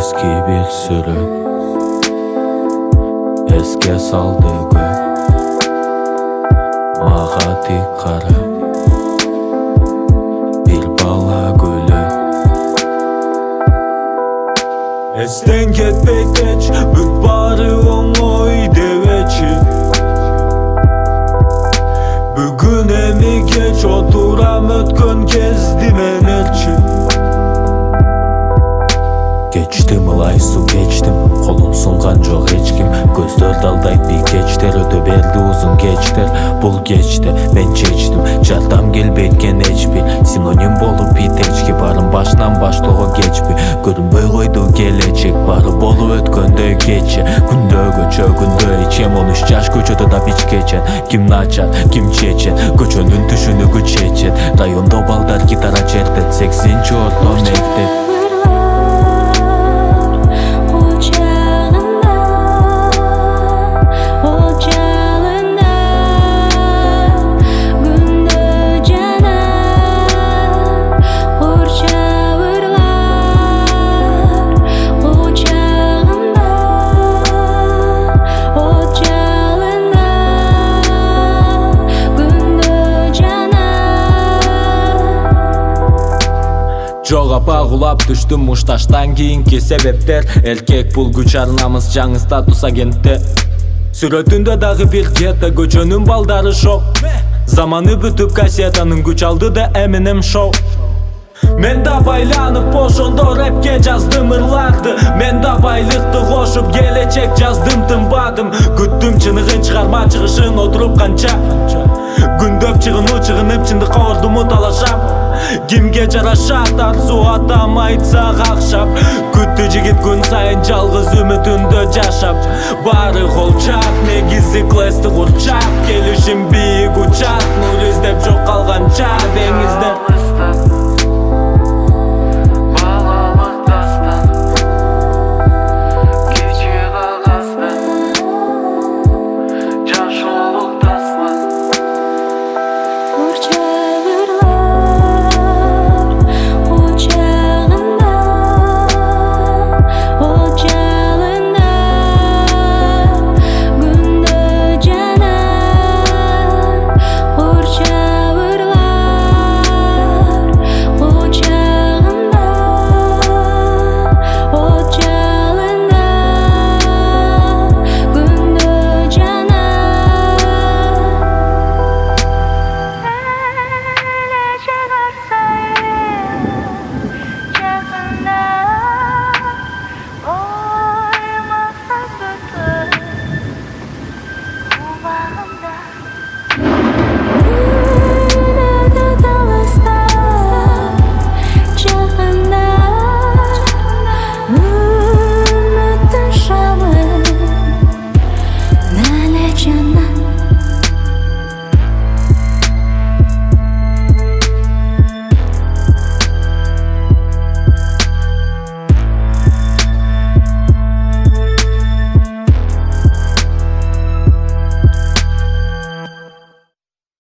Eski bir sürü eske saldı gün Mağa dik kara bir bala gülü Esten ketpeyt eç büt bari oңой deveçi Bugün emi geç oturam ötkön kezdi menerçi Geçtim ılay su geçtim Kolum sungan жоқ ечким Көздөр далдайт bir keçтер Өтө берди uzun keçтер Бул кечте мен чечтим Жардам келбейт эчпи Синоним болуп итечки Барым башынан баштоого кечпи Көрүнбөй койду келечек Бары болуп өткөндөй кече Күндөгө чөгүндө ичем 13 жаш көчөдө да бичкечен Ким начар, ким чечен Көчөнүн түшүнүгү чечен Райондо балдар гитара чертет 8-орто мектеп Жога багулап түштүм мушташтан кийинки себептер Эркек бул күч арнамыз жаңы статус агентте Сүрөтүндө дагы бир гетто көчөнүн балдары шок Заманы бүтүп кассетанын күч алды да Eminem шоу Мен да байланып ошондо рэпке жаздым ырларды Мен да байлыкты кошуп келечек жаздым тынбадым Күттүм чыныгын чыгарма чыгышын отуруп канча Күндөп чыгынып чындыкка ордуму талашап Кимге жарашат арзу атам айтса какшап Күттү жигит күн сайын жалгыз үмүтүндө жашап Бары колчак негизи клэсти курчак Келишим бийик учат нур издеп жок калганча деңиздер